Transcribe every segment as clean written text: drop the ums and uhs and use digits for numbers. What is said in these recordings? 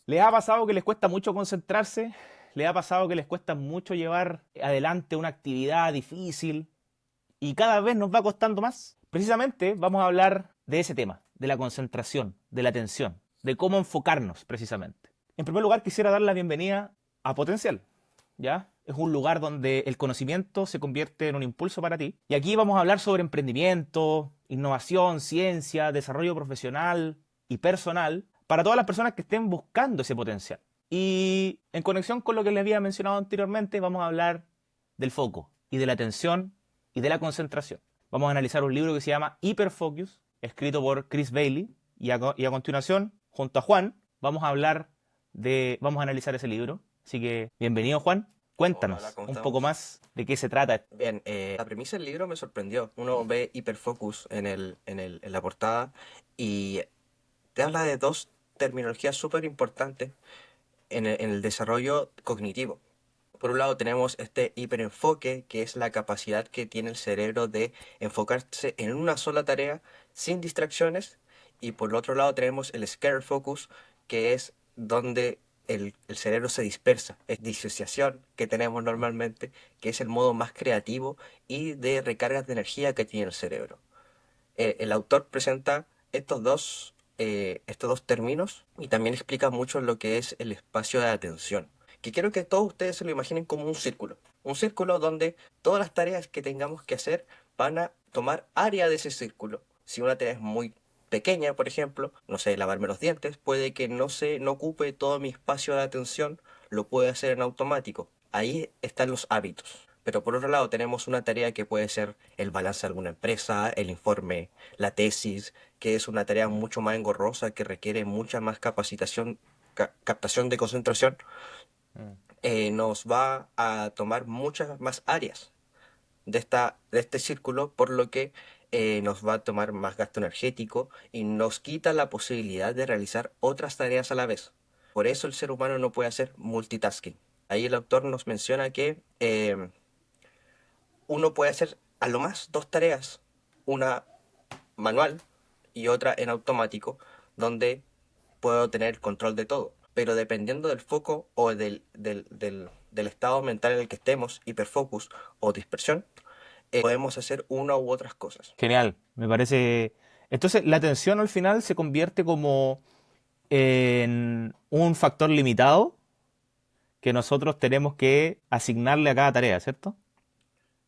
¿Les ha pasado que les cuesta mucho concentrarse? ¿Les ha pasado que les cuesta mucho llevar adelante una actividad difícil y cada vez nos va costando más? Precisamente vamos a hablar de ese tema, de la concentración, de la atención, de cómo enfocarnos precisamente. En primer lugar, quisiera dar la bienvenida a Potencial. ¿Ya? Es un lugar donde el conocimiento se convierte en un impulso para ti. Y aquí vamos a hablar sobre emprendimiento, innovación, ciencia, desarrollo profesional y personal para todas las personas que estén buscando ese potencial. Y en conexión con lo que les había mencionado anteriormente, vamos a hablar del foco y de la atención y de la concentración. Vamos a analizar un libro que se llama Hyperfocus, escrito por Chris Bailey, y a continuación, junto a Juan, vamos a analizar ese libro. Así que, bienvenido Juan, Hola, cuéntanos ¿cómo un poco estamos? más de qué se trata. Bien, la premisa del libro me sorprendió. Uno ve hiperfocus en la portada y te habla de dos terminologías súper importantes en el desarrollo cognitivo. Por un lado tenemos este hiperenfoque, que es la capacidad que tiene el cerebro de enfocarse en una sola tarea sin distracciones. Y por el otro lado tenemos el scatter focus, que es donde el cerebro se dispersa. Es disociación que tenemos normalmente, que es el modo más creativo y de recargas de energía que tiene el cerebro. El autor presenta estos dos términos y también explica mucho lo que es el espacio de atención, que quiero que todos ustedes se lo imaginen como un círculo donde todas las tareas que tengamos que hacer van a tomar área de ese círculo. Si una tarea es muy pequeña, por ejemplo, no sé, lavarme los dientes, puede que no ocupe todo mi espacio de atención, lo puede hacer en automático. Ahí están los hábitos. Pero por otro lado tenemos una tarea que puede ser el balance de alguna empresa, el informe, la tesis, que es una tarea mucho más engorrosa, que requiere mucha más capacitación, captación de concentración. Nos va a tomar muchas más áreas de este círculo, por lo que nos va a tomar más gasto energético y nos quita la posibilidad de realizar otras tareas a la vez. Por eso el ser humano no puede hacer multitasking. Ahí el autor nos menciona que uno puede hacer a lo más dos tareas, una manual y otra en automático, donde puedo tener el control de todo. Pero dependiendo del foco o del estado mental en el que estemos, hiperfocus o dispersión, podemos hacer una u otras cosas. Genial, me parece. Entonces, la atención al final se convierte como en un factor limitado que nosotros tenemos que asignarle a cada tarea, ¿cierto? ¿Mm?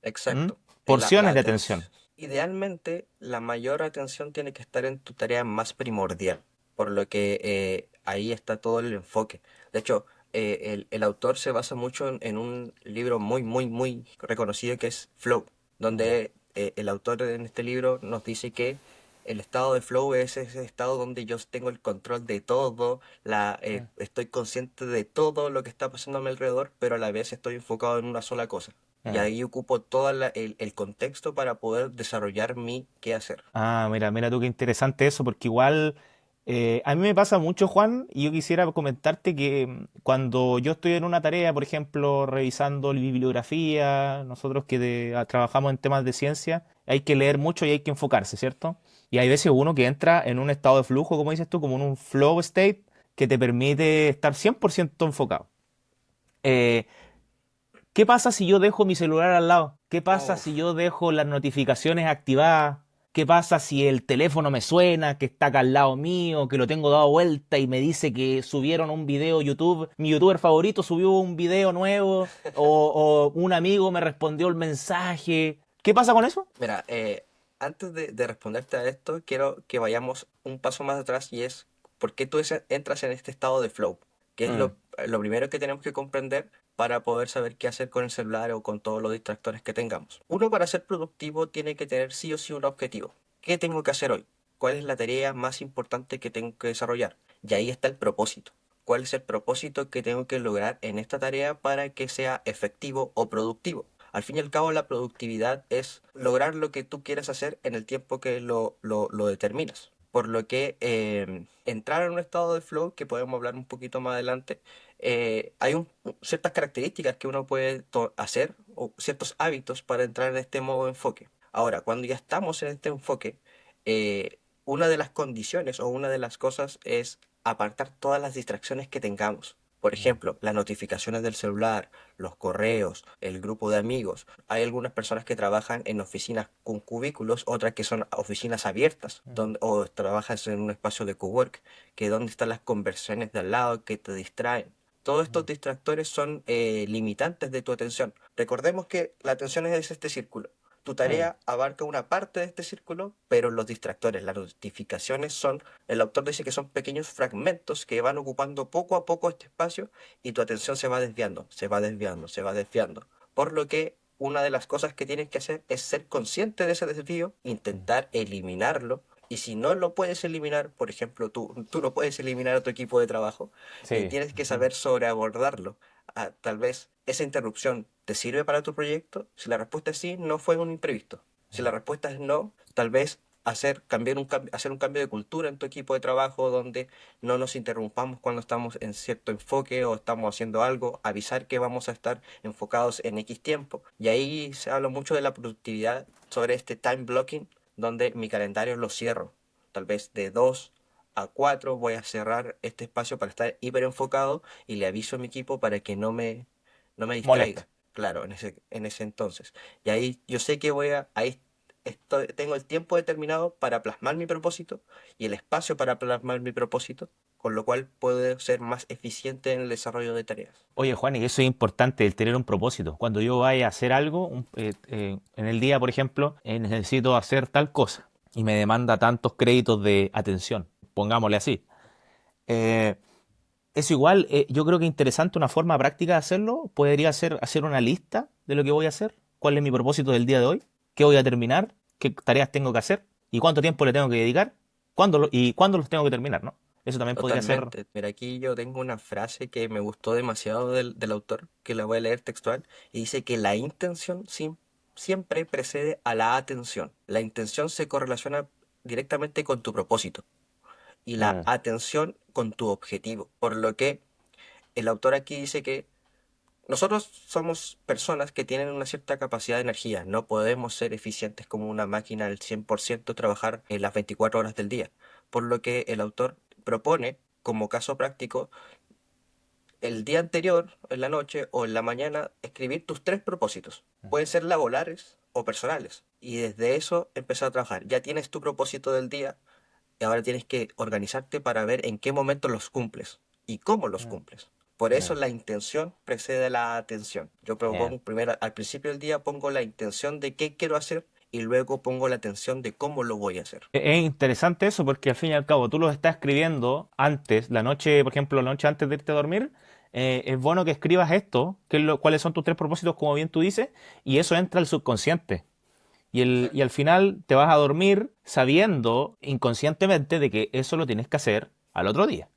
Exacto. Porciones de atención. Idealmente, la mayor atención tiene que estar en tu tarea más primordial, por lo que ahí está todo el enfoque. De hecho, el autor se basa mucho en un libro muy, muy, muy reconocido que es Flow, donde el autor en este libro nos dice que el estado de flow es ese estado donde yo tengo el control de todo, estoy consciente de todo lo que está pasando a mi alrededor, pero a la vez estoy enfocado en una sola cosa. Y Ah, ahí ocupo todo el contexto para poder desarrollar mi qué hacer. Mira, mira tú qué interesante eso, porque igual a mí me pasa mucho, Juan, y yo quisiera comentarte que cuando yo estoy en una tarea, por ejemplo, revisando bibliografía, nosotros que trabajamos en temas de ciencia, hay que leer mucho y hay que enfocarse, ¿cierto? Y hay veces uno que entra en un estado de flujo, como dices tú, como en un flow state, que te permite estar 100% enfocado. Eh, ¿Qué pasa si yo dejo mi celular al lado? ¿Qué pasa si Uf, yo dejo las notificaciones activadas? ¿Qué pasa si el teléfono me suena, que está acá al lado mío, que lo tengo dado vuelta y me dice que subieron un video YouTube, mi youtuber favorito subió un video nuevo o un amigo me respondió el mensaje? ¿Qué pasa con eso? mira, antes de responderte a esto, quiero que vayamos un paso más atrás y es por qué tú entras en este estado de flow, que es Mm, lo primero que tenemos que comprender para poder saber qué hacer con el celular o con todos los distractores que tengamos. Uno para ser productivo tiene que tener sí o sí un objetivo. ¿Qué tengo que hacer hoy? ¿Cuál es la tarea más importante que tengo que desarrollar? Y ahí está el propósito. ¿Cuál es el propósito que tengo que lograr en esta tarea para que sea efectivo o productivo? Al fin y al cabo, la productividad es lograr lo que tú quieres hacer en el tiempo que lo determinas. Por lo que entrar en un estado de flow, que podemos hablar un poquito más adelante, hay ciertas características que uno puede hacer o ciertos hábitos para entrar en este modo de enfoque. Ahora, cuando ya estamos en este enfoque, una de las condiciones o una de las cosas es apartar todas las distracciones que tengamos. Por Mm. ejemplo, las notificaciones del celular, los correos, el grupo de amigos. Hay algunas personas que trabajan en oficinas con cubículos, otras que son oficinas abiertas, Mm. donde, o trabajas en un espacio de cowork, que donde están las conversaciones de al lado que te distraen. Todos estos Mm. distractores son limitantes de tu atención. Recordemos que la atención es este círculo. Tu Mm. tarea abarca una parte de este círculo, pero los distractores, las notificaciones son, el autor dice que son pequeños fragmentos que van ocupando poco a poco este espacio y tu atención se va desviando, se va desviando, se va desviando. Por lo que una de las cosas que tienes que hacer es ser consciente de ese desvío, Mm. intentar eliminarlo. Y si no lo puedes eliminar, por ejemplo, tú no puedes eliminar a tu equipo de trabajo, Sí. tienes que Ujú. saber sobreabordarlo. Tal vez esa interrupción te sirve para tu proyecto. Si la respuesta es sí, no fue un imprevisto. Si la Mm. respuesta es no, tal vez hacer un cambio de cultura en tu equipo de trabajo donde no nos interrumpamos cuando estamos en cierto enfoque o estamos haciendo algo, avisar que vamos a estar enfocados en X tiempo. Y ahí se habla mucho de la productividad sobre este time blocking, donde mi calendario lo cierro. Tal vez de 2 a 4 voy a cerrar este espacio para estar hiper enfocado y le aviso a mi equipo para que no me Moleste. distraiga. Claro, en ese entonces. Y ahí yo sé que ahí tengo el tiempo determinado para plasmar mi propósito y el espacio para plasmar mi propósito, con lo cual puedo ser más eficiente en el desarrollo de tareas. Oye, Juan, y eso es importante, el tener un propósito. Cuando yo vaya a hacer algo, en el día, por ejemplo, necesito hacer tal cosa y me demanda tantos créditos de atención, pongámosle así. Eh, Eso igual, yo creo que es interesante una forma práctica de hacerlo. Podría ser hacer una lista de lo que voy a hacer, cuál es mi propósito del día de hoy, qué voy a terminar, qué tareas tengo que hacer y cuánto tiempo le tengo que dedicar, y cuándo los tengo que terminar, ¿no? Eso también podría ser. Totalmente. Mira, aquí yo tengo una frase que me gustó demasiado del autor, que la voy a leer textual, y dice que la intención siempre precede a la atención. La intención se correlaciona directamente con tu propósito y la Mm. atención con tu objetivo. Por lo que el autor aquí dice que nosotros somos personas que tienen una cierta capacidad de energía. No podemos ser eficientes como una máquina al 100%, trabajar en las 24 horas del día. Por lo que el autor propone, como caso práctico, el día anterior, en la noche o en la mañana, escribir tus tres propósitos. Pueden ser laborales o personales. Y desde eso empezar a trabajar. Ya tienes tu propósito del día y ahora tienes que organizarte para ver en qué momento los cumples y cómo los Mm. cumples. Por eso Mm. la intención precede a la atención. Yo Bien. propongo primero, al principio del día pongo la intención de qué quiero hacer y luego pongo la atención de cómo lo voy a hacer. Es interesante eso porque al fin y al cabo tú lo estás escribiendo antes, la noche, por ejemplo, la noche antes de irte a dormir. Es bueno que escribas esto, cuáles son tus tres propósitos, como bien tú dices, y eso entra al subconsciente. Y al final te vas a dormir sabiendo inconscientemente de que eso lo tienes que hacer al otro día.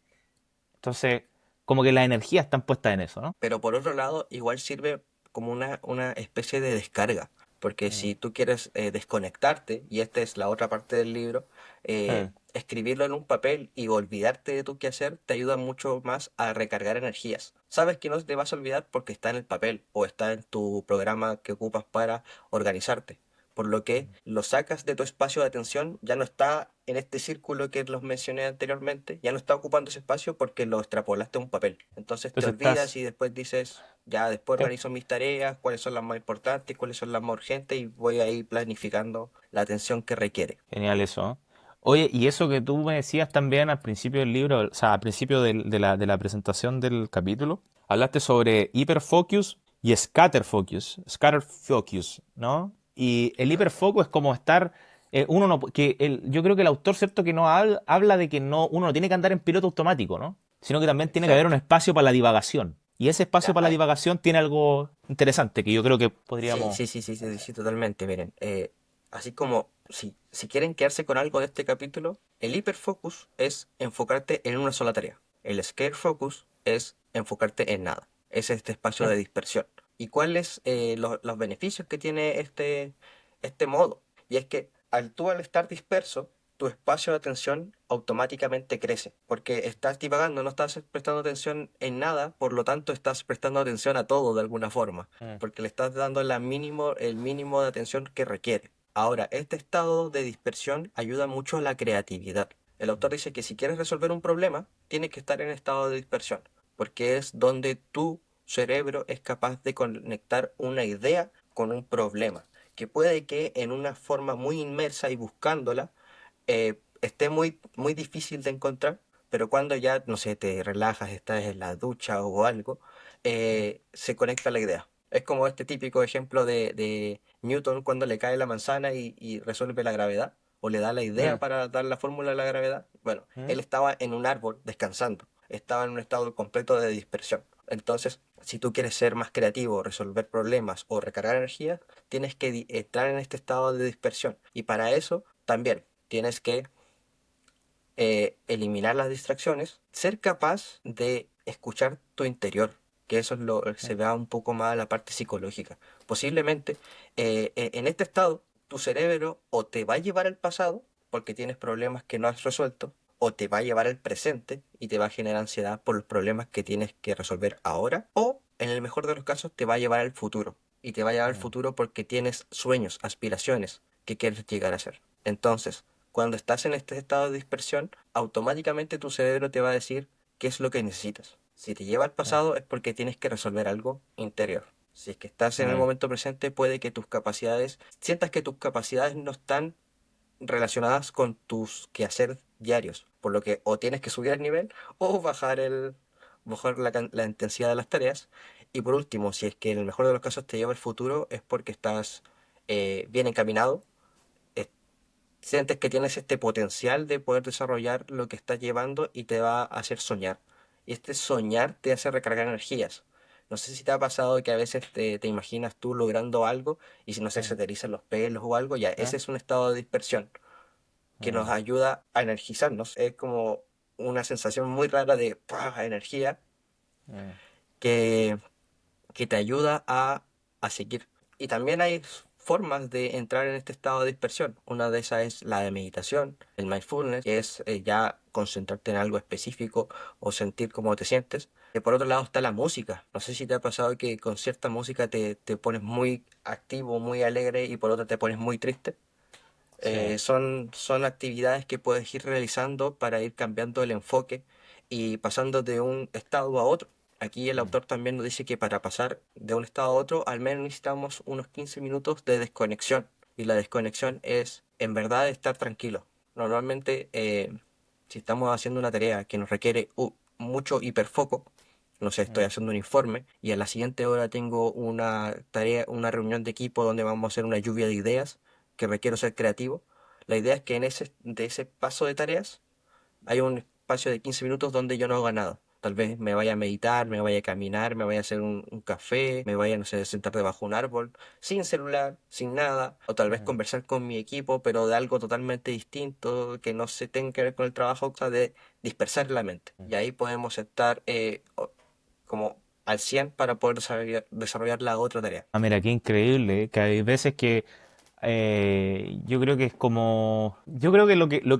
Entonces, como que las energías están puestas en eso, ¿no? Pero por otro lado, igual sirve como una especie de descarga, porque Mm. si tú quieres desconectarte, y esta es la otra parte del libro, Mm. escribirlo en un papel y olvidarte de tu quehacer te ayuda mucho más a recargar energías. Sabes que no te vas a olvidar porque está en el papel o está en tu programa que ocupas para organizarte. Por lo que lo sacas de tu espacio de atención, ya no está en este círculo que los mencioné anteriormente, ya no está ocupando ese espacio porque lo extrapolaste a un papel. Entonces te Entonces olvidas estás. y después dices, ya después eh, organizo mis tareas, cuáles son las más importantes, cuáles son las más urgentes y voy a ir planificando la atención que requiere. Genial eso, ¿eh? Oye, y eso que tú me decías también al principio del libro, o sea, al principio de la presentación del capítulo, hablaste sobre hiperfocus y scatter focus, ¿no? Y el ¿Ya? hiperfoco es como estar, uno no, yo creo que el autor, ¿cierto? Que no habla de que no, uno no tiene que andar en piloto automático, ¿no? Sino que también tiene que haber un Exacto. espacio para la divagación. Y ese espacio Ya, para la divagación tiene algo interesante que yo creo que sí, podríamos. sí, sí, sí, sí, sí, totalmente. Miren, así como si quieren quedarse con algo de este capítulo, el hiperfocus es enfocarte en una sola tarea. El scare focus es enfocarte en nada. Es este espacio de dispersión. ¿Y cuáles los beneficios que tiene este modo? Y es que al estar disperso, tu espacio de atención automáticamente crece, porque estás divagando, no estás prestando atención en nada, por lo tanto estás prestando atención a todo de alguna forma Mm. porque le estás dando el mínimo de atención que requiere. Ahora, este estado de dispersión ayuda mucho a la creatividad. El autor dice que si quieres resolver un problema, tienes que estar en estado de dispersión, porque es donde tu cerebro es capaz de conectar una idea con un problema, que puede que en una forma muy inmersa y buscándola, esté muy, muy difícil de encontrar, pero cuando ya, no sé, te relajas, estás en la ducha o algo, se conecta la idea. Es como este típico ejemplo de Newton cuando le cae la manzana y resuelve la gravedad, o le da la idea Mm, para dar la fórmula de la gravedad. Bueno, mm, él estaba en un árbol descansando, estaba en un estado completo de dispersión. Entonces, si tú quieres ser más creativo, resolver problemas o recargar energía, tienes que entrar en este estado de dispersión. Y para eso también tienes que eliminar las distracciones, ser capaz de escuchar tu interior, que eso es se mm, vea un poco más a la parte psicológica. Posiblemente en este estado tu cerebro o te va a llevar al pasado porque tienes problemas que no has resuelto, o te va a llevar al presente y te va a generar ansiedad por los problemas que tienes que resolver ahora, o en el mejor de los casos te va a llevar al futuro. Y te va a llevar al mm, futuro porque tienes sueños, aspiraciones que quieres llegar a ser. Entonces, cuando estás en este estado de dispersión, automáticamente tu cerebro te va a decir qué es lo que necesitas. Si te lleva al mm, pasado es porque tienes que resolver algo interior. Si es que estás en el mm, momento presente, puede que tus capacidades, sientas que tus capacidades no están relacionadas con tus quehaceres diarios, por lo que o tienes que subir el nivel o bajar la intensidad de las tareas. Y por último, si es que en el mejor de los casos te lleva al futuro, es porque estás bien encaminado, eh, sientes que tienes este potencial de poder desarrollar lo que estás llevando y te va a hacer soñar. Y este soñar te hace recargar energías. No sé si te ha pasado que a veces te imaginas tú logrando algo y si no sé, se mm, te erizan los pelos o algo, ya, ese es un estado de dispersión que nos mm, ayuda a energizarnos. Es como una sensación muy rara de ¡pua! Energía mm, que, que te ayuda a seguir. Y también hay formas de entrar en este estado de dispersión. Una de esas es la de meditación, el mindfulness, que es ya concentrarte en algo específico o sentir cómo te sientes. Y por otro lado está la música. No sé si te ha pasado que con cierta música te pones muy activo, muy alegre y por otra te pones muy triste. sí, Son actividades que puedes ir realizando para ir cambiando el enfoque y pasando de un estado a otro. Aquí el mm, autor también nos dice que para pasar de un estado a otro, al menos necesitamos unos 15 minutos de desconexión. Y la desconexión es, en verdad, estar tranquilo. Normalmente, si estamos haciendo una tarea que nos requiere mucho hiperfoco, no sé, estoy mm, haciendo un informe y a la siguiente hora tengo una tarea, una reunión de equipo donde vamos a hacer una lluvia de ideas que requiero ser creativo. La idea es que de ese paso de tareas hay un espacio de 15 minutos donde yo no haga nada. Tal vez me vaya a meditar, me vaya a caminar, me vaya a hacer un café, me vaya, no sé, a sentar debajo de un árbol, sin celular, sin nada, o tal vez mm. conversar con mi equipo, pero de algo totalmente distinto, que no se tenga que ver con el trabajo, o sea, de dispersar la mente. Y ahí podemos estar como al 100 para poder desarrollar la otra tarea. Ah, mira, qué increíble, que hay veces que yo creo que es como, yo creo que lo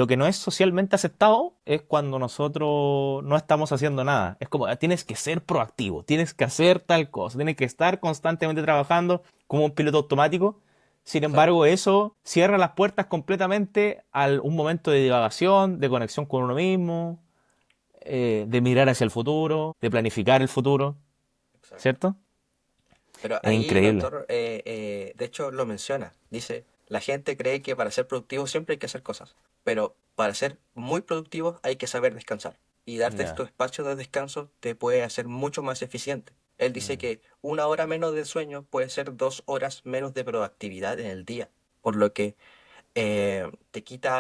que no es socialmente aceptado es cuando nosotros no estamos haciendo nada. Es como, tienes que ser proactivo, tienes que hacer tal cosa, tienes que estar constantemente trabajando como un piloto automático. Sin Exacto. embargo, eso cierra las puertas completamente a un momento de divagación, de conexión con uno mismo, de mirar hacia el futuro, de planificar el futuro, Exacto. ¿cierto? Pero Es ahí el increíble. autor, de hecho, lo menciona. Dice, la gente cree que para ser productivo siempre hay que hacer cosas, pero para ser muy productivo hay que saber descansar. Y darte Ya. estos espacios de descanso te puede hacer mucho más eficiente. Él dice Mm, que una hora menos de sueño puede ser 2 horas menos de productividad en el día. Por lo que te quita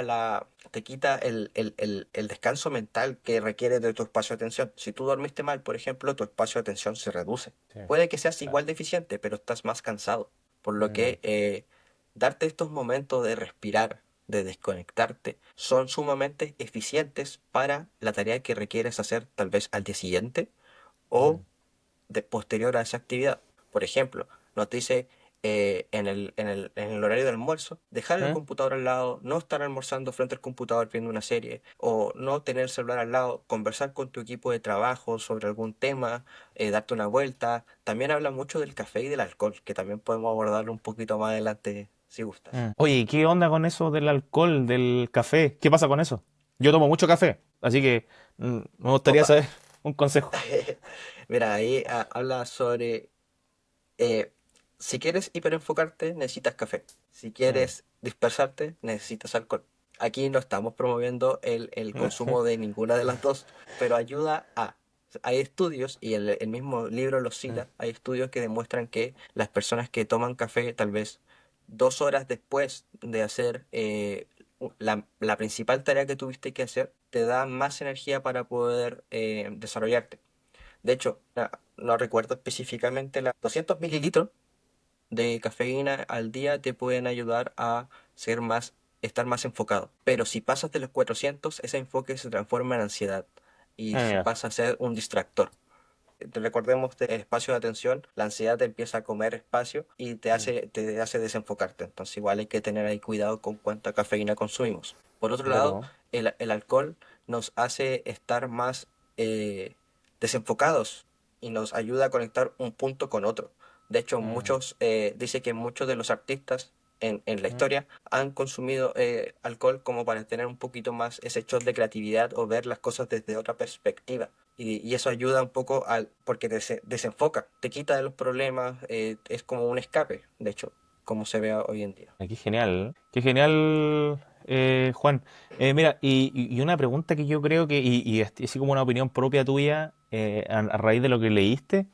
el descanso mental que requiere de tu espacio de atención. Si tú dormiste mal, por ejemplo, tu espacio de atención se reduce. sí. Puede que seas Claro. igual de eficiente, pero estás más cansado. Por lo Mm, que darte estos momentos de respirar, de desconectarte, son sumamente eficientes para la tarea que requieres hacer tal vez al día siguiente o mm, posterior a esa actividad. Por ejemplo, nos dice en el horario de almuerzo, dejar el mm. computador al lado, no estar almorzando frente al computador viendo una serie, o no tener el celular al lado, conversar con tu equipo de trabajo sobre algún tema, darte una vuelta. También habla mucho del café y del alcohol, que también podemos abordarlo un poquito más adelante si gustas. Oye, ¿y qué onda con eso del alcohol, del café? ¿Qué pasa con eso? Yo tomo mucho café, así que me gustaría Opa. saber un consejo. Mira, ahí habla sobre eh, si quieres hiperenfocarte, necesitas café. Si Mm. quieres dispersarte, necesitas alcohol. Aquí no estamos promoviendo el consumo de ninguna de las dos, pero ayuda a... Hay estudios, y el mismo libro los Mm. cita, hay estudios que demuestran que las personas que toman café tal vez 2 horas después de hacer la principal tarea que tuviste que hacer, te da más energía para poder desarrollarte. De hecho, no recuerdo específicamente, 200 mililitros de cafeína al día te pueden ayudar a estar más enfocado. Pero si pasas de los 400, ese enfoque se transforma en ansiedad y Ya. pasa a ser un distractor. Recordemos el espacio de atención, la ansiedad te empieza a comer espacio y Mm. te hace desenfocarte. Entonces igual hay que tener ahí cuidado con cuánta cafeína consumimos. Por otro lado, Claro. el alcohol nos hace estar más eh, desenfocados y nos ayuda a conectar un punto con otro. De hecho, Mm. dice que muchos de los artistas en la Mm. historia han consumido alcohol como para tener un poquito más ese shot de creatividad o ver las cosas desde otra perspectiva. Y eso ayuda un poco porque desenfoca, te quita de los problemas, es como un escape, de hecho, como se ve hoy en día. Qué genial, Juan. Mira, y una pregunta que yo creo que, así como una opinión propia tuya, a raíz de lo que leíste,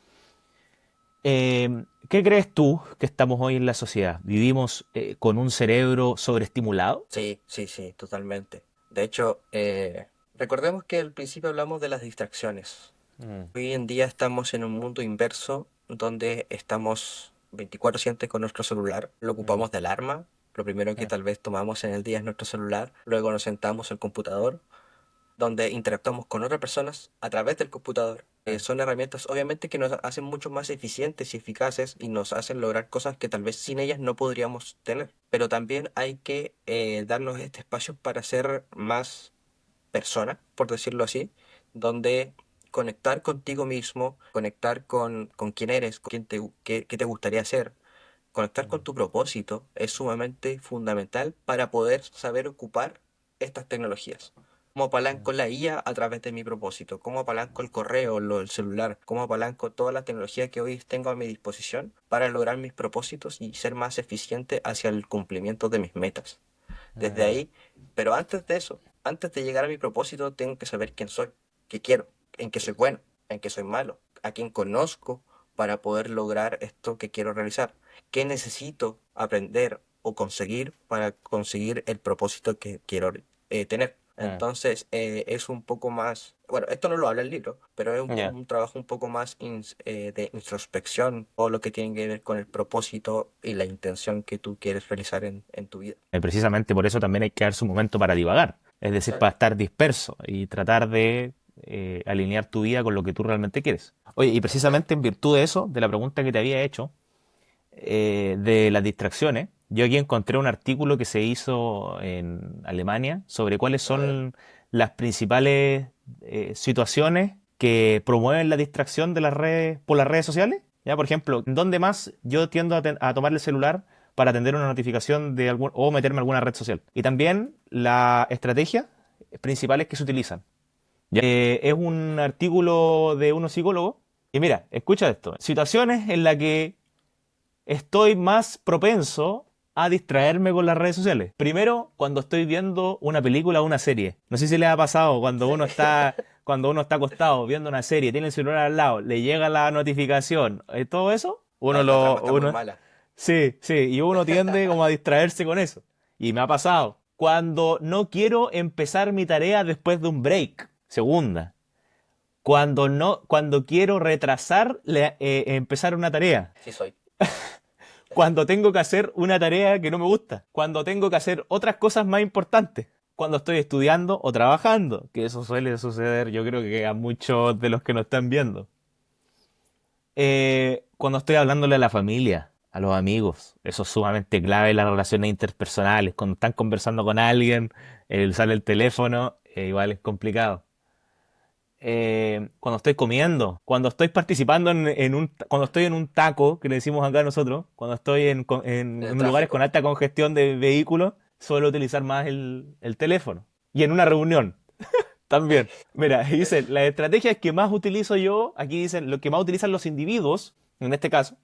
¿qué crees tú que estamos hoy en la sociedad? ¿Vivimos con un cerebro sobreestimulado? Sí, sí, sí, totalmente. De hecho, recordemos que al principio hablamos de las distracciones. Mm. Hoy en día estamos en un mundo inverso donde estamos 24/7 con nuestro celular, lo Mm. ocupamos de alarma, lo primero que Mm. tal vez tomamos en el día es nuestro celular, luego nos sentamos al computador, donde interactuamos con otras personas a través del computador. Mm. Son herramientas obviamente que nos hacen mucho más eficientes y eficaces y nos hacen lograr cosas que tal vez sin ellas no podríamos tener. Pero también hay que darnos este espacio para ser más persona, por decirlo así, donde conectar contigo mismo, conectar con quién eres, con qué te gustaría ser, conectar con Mm. tu propósito es sumamente fundamental para poder saber ocupar estas tecnologías. ¿Cómo Mm. apalanco la IA a través de mi propósito? ¿Cómo apalanco el correo, el celular? ¿Cómo apalanco toda la tecnología que hoy tengo a mi disposición para lograr mis propósitos y ser más eficiente hacia el cumplimiento de mis metas? Desde Mm. ahí, pero antes de eso, antes de llegar a mi propósito, tengo que saber quién soy, qué quiero, en qué soy bueno, en qué soy malo, a quién conozco para poder lograr esto que quiero realizar, qué necesito aprender o conseguir para conseguir el propósito que quiero tener. Mm. Entonces, es un poco más, bueno, esto no lo habla el libro, pero es Ya. un trabajo un poco más de introspección, o lo que tiene que ver con el propósito y la intención que tú quieres realizar en tu vida. Precisamente por eso también hay que darse un momento para divagar, es decir, para estar disperso y tratar de alinear tu vida con lo que tú realmente quieres. Oye, y precisamente en virtud de eso, de la pregunta que te había hecho, de las distracciones, yo aquí encontré un artículo que se hizo en Alemania sobre cuáles A ver. son las principales situaciones que promueven la distracción de las redes por las redes sociales. Ya, por ejemplo, ¿dónde más yo tiendo a tomar el celular para atender una notificación de algún o meterme en alguna red social? Y también las estrategias principales que se utilizan. Ya, es un artículo de unos psicólogos. Y mira, escucha esto. Situaciones en las que estoy más propenso a distraerme con las redes sociales. Primero, cuando estoy viendo una película o una serie. No sé si les ha pasado cuando uno está acostado viendo una serie, tiene el celular al lado, le llega la notificación, todo eso, La trama está muy mala. sí, sí, y uno tiende como a distraerse con eso. Y me ha pasado. Cuando no quiero empezar mi tarea después de un break. Segunda. Cuando quiero retrasar empezar una tarea. Sí soy. Cuando tengo que hacer una tarea que no me gusta, cuando tengo que hacer otras cosas más importantes, cuando estoy estudiando o trabajando, que eso suele suceder yo creo que a muchos de los que nos están viendo. Cuando estoy hablándole a la familia, a los amigos, eso es sumamente clave en las relaciones interpersonales, cuando están conversando con alguien, sale el teléfono, igual es complicado. Cuando estoy comiendo, cuando estoy participando cuando estoy en un taco, que le decimos acá nosotros, cuando estoy En el en lugares con tráfico. alta congestión de vehículos, suelo utilizar más el teléfono. y en una reunión también. Mira, dice, las estrategias que más utilizo yo, aquí dicen, lo que más utilizan los individuos, en este caso,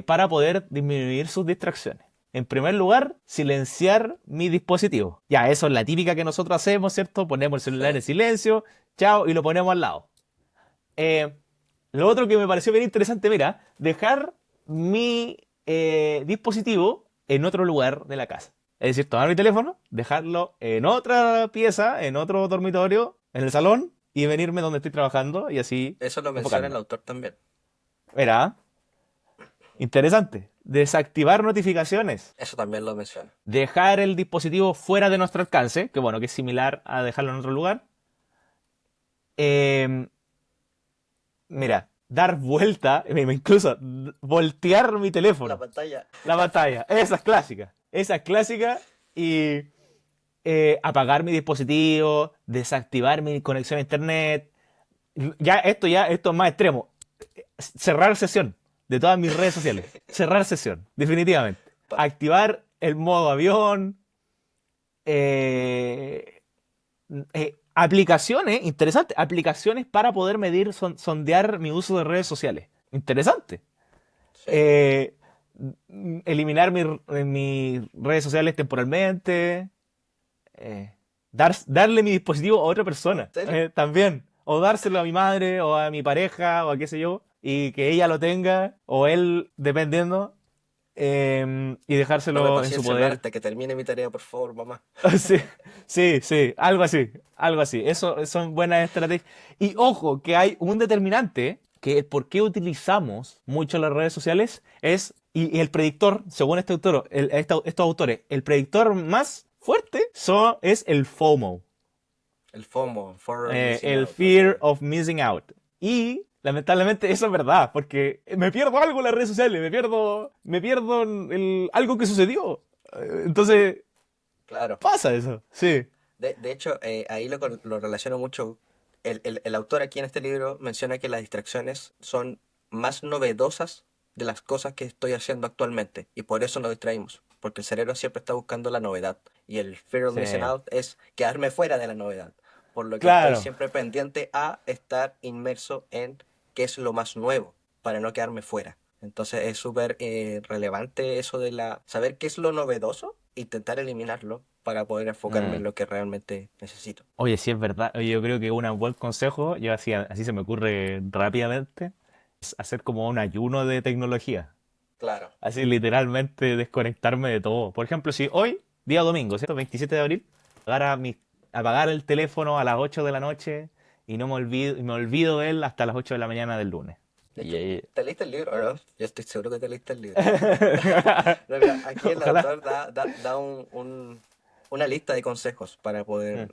para poder disminuir sus distracciones. En primer lugar, silenciar mi dispositivo. Ya, eso es la típica que nosotros hacemos, ¿cierto? Ponemos el celular Sí. en silencio, chao, y lo ponemos al lado. Eh, lo otro que me pareció bien interesante, mira, dejar mi dispositivo en otro lugar de la casa. Es decir, tomar mi teléfono, dejarlo en otra pieza, en otro dormitorio, en el salón, y venirme donde estoy trabajando y así Eso lo menciona el enfocarme. autor también. Mira, interesante. Desactivar notificaciones. Eso también lo menciona. Dejar el dispositivo fuera de nuestro alcance, que bueno, que es similar a dejarlo en otro lugar. Eh, Mira, dar vuelta, incluso voltear mi La teléfono, pantalla. la pantalla. Esa es clásica. Y apagar mi dispositivo, desactivar mi conexión a internet. Esto es más extremo. Cerrar sesión de todas mis redes sociales. Cerrar sesión, definitivamente. Pa- Activar el modo avión. eh, Aplicaciones, interesante, aplicaciones para poder medir, sondear mi uso de redes sociales. Interesante. Sí. Eh, Eliminar mis redes sociales temporalmente. Darle mi dispositivo a otra ¿En persona. serio? También. O dárselo a mi madre o a mi pareja o a qué sé yo. Y que ella lo tenga o él, dependiendo. Y No me dejárselo en pasé el su celular poder. hasta que termine mi tarea, por favor, mamá. Sí, sí, algo así, algo así. Eso son buenas estrategias. Y ojo, que hay un determinante que el por qué utilizamos mucho las redes sociales es, y el predictor, según este autor, estos autores, el predictor más fuerte es el FOMO, El FOMO, Fear of Missing el Out, ok. Fear of Missing Out. Y lamentablemente eso es verdad, porque me pierdo algo en las redes sociales, me pierdo algo que sucedió. Entonces, Claro. pasa eso, sí. De hecho, ahí lo relaciono mucho. El autor aquí en este libro menciona que las distracciones son más novedosas de las cosas que estoy haciendo actualmente. Y por eso nos distraímos. Porque el cerebro siempre está buscando la novedad. Y el fear of Sí, missing out es quedarme fuera de la novedad. Por lo que estoy claro. siempre pendiente a estar inmerso en qué es lo más nuevo, para no quedarme fuera. Entonces es súper relevante eso de saber qué es lo novedoso, intentar eliminarlo para poder enfocarme en Mm. lo que realmente necesito. Oye, sí es verdad. Oye, yo creo que un buen consejo, yo así se me ocurre rápidamente, es hacer como un ayuno de tecnología. Claro. Así literalmente desconectarme de todo. Por ejemplo, si hoy, día domingo, ¿cierto? 27 de abril, apagar el teléfono a las 8 de la noche y no me olvido de él hasta las 8 de la mañana del lunes. De Y hecho, ahí- ¿te leíste el libro, o no? Yo estoy seguro que te leíste el libro. No, mira, aquí el Ojalá. autor da una lista de consejos para poder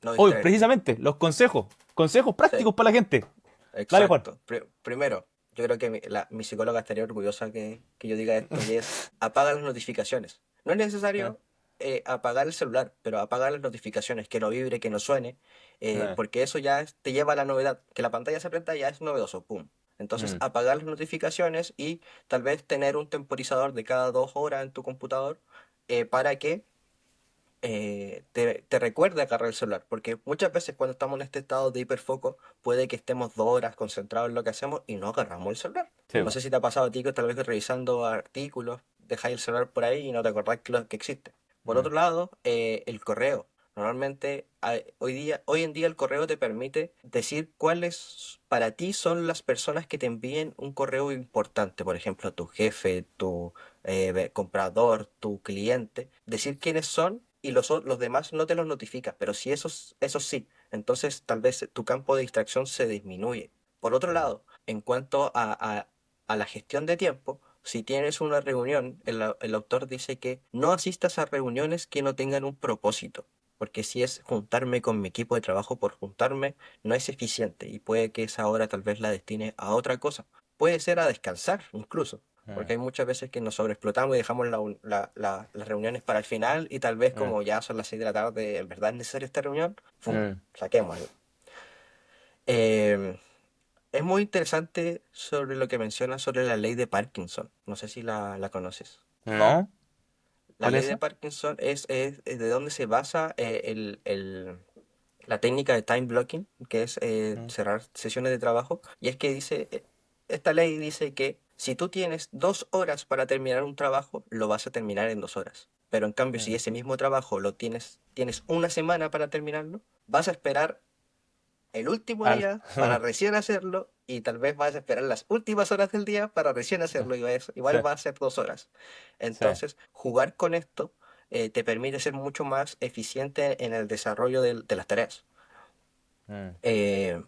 no Hoy, distraerte. precisamente, los consejos Sí, prácticos para la gente. Dale, Juan. exacto. Primero, yo creo que mi psicóloga estaría orgullosa que yo diga esto y es apaga las notificaciones. No es Ah, necesario apagar el celular, pero apagar las notificaciones, que no vibre, que no suene, ah, porque eso ya te lleva a la novedad. Que la pantalla se prenda ya es novedoso, pum. Entonces, mm, apagar las notificaciones y tal vez tener un temporizador de cada 2 horas en tu computador para que te recuerde agarrar el celular, porque muchas veces cuando estamos en este estado de hiperfoco, puede que estemos 2 horas concentrados en lo que hacemos y no agarramos el celular. sí, No po. sé si te ha pasado a ti que tal vez revisando artículos, dejáis el celular por ahí y no te acordás que existe. Por Mm, otro lado, el correo. Normalmente, hoy en día el correo te permite decir cuáles para ti son las personas que te envíen un correo importante, por ejemplo, tu jefe, tu comprador, tu cliente, decir quiénes son y los demás no te los notifica, pero si esos sí, entonces tal vez tu campo de distracción se disminuye. Por otro mm, lado, en cuanto a la gestión de tiempo, si tienes una reunión, el autor dice que no asistas a reuniones que no tengan un propósito, porque si es juntarme con mi equipo de trabajo por juntarme, no es eficiente y puede que esa hora tal vez la destine a otra cosa. Puede ser a descansar incluso. Porque mm, hay muchas veces que nos sobreexplotamos y dejamos las reuniones para el final y tal vez mm, como ya son las 6 de la tarde, ¿en verdad es necesaria esta reunión? ¡Fum! mm. Saquémosla. Eh, es muy interesante sobre lo que menciona sobre la ley de Parkinson. No sé si la conoces. ¿No? La ¿Cuál ley es de esa? Parkinson es de donde se basa la técnica de time blocking, que es Mm, cerrar sesiones de trabajo. Y es que dice, esta ley dice que si tú tienes 2 horas para terminar un trabajo, lo vas a terminar en 2 horas. Pero en cambio, si mm, ese mismo trabajo tienes una semana para terminarlo, vas a esperar el último al- día para recién hacerlo y tal vez vas a esperar las últimas horas del día para recién hacerlo y Sí, igual va a ser 2 horas. sí. Entonces, jugar con esto te permite ser mucho más eficiente en el desarrollo de las tareas. Mm,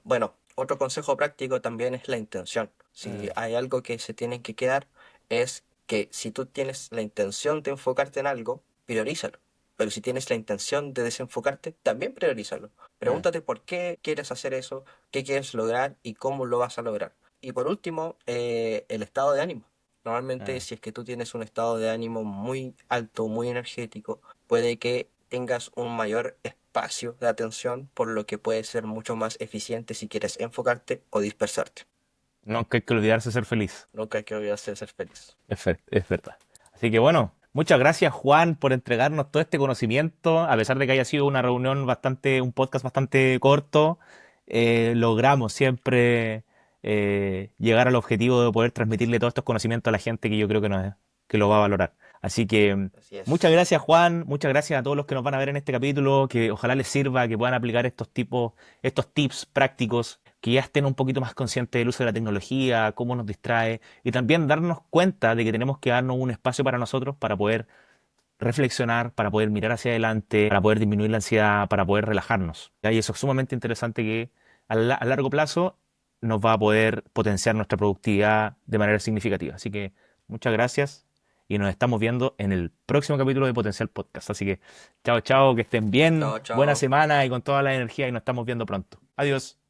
Bueno, otro consejo práctico también es la intención. Si mm, hay algo que se tiene que quedar es que si tú tienes la intención de enfocarte en algo, priorízalo. Pero si tienes la intención de desenfocarte, también priorízalo. mm, Pregúntate por qué quieres hacer eso, qué quieres lograr y cómo lo vas a lograr. Y por último, el estado de ánimo. Normalmente, mm. si es que tú tienes un estado de ánimo muy alto, muy energético, puede que tengas un mayor espacio de atención, por lo que puede ser mucho más eficiente si quieres enfocarte o dispersarte. Nunca hay que olvidarse de ser feliz. Nunca hay que olvidarse de ser feliz. Es verdad. Así que bueno, muchas gracias Juan por entregarnos todo este conocimiento. A pesar de que haya sido una reunión bastante, un podcast bastante corto, logramos siempre llegar al objetivo de poder transmitirle todos estos conocimientos a la gente que yo creo que lo va a valorar. Así que Así muchas es. gracias Juan, muchas gracias a todos los que nos van a ver en este capítulo, que ojalá les sirva, que puedan aplicar estos tips prácticos, que ya estén un poquito más conscientes del uso de la tecnología, cómo nos distrae y también darnos cuenta de que tenemos que darnos un espacio para nosotros para poder reflexionar, para poder mirar hacia adelante, para poder disminuir la ansiedad, para poder relajarnos. ¿Ya? Y eso es sumamente interesante que a largo plazo nos va a poder potenciar nuestra productividad de manera significativa. Así que muchas gracias y nos estamos viendo en el próximo capítulo de Potencial Podcast. Así que chao, chao, que estén bien, Chao, buena chao. semana y con toda la energía y nos estamos viendo pronto. Adiós.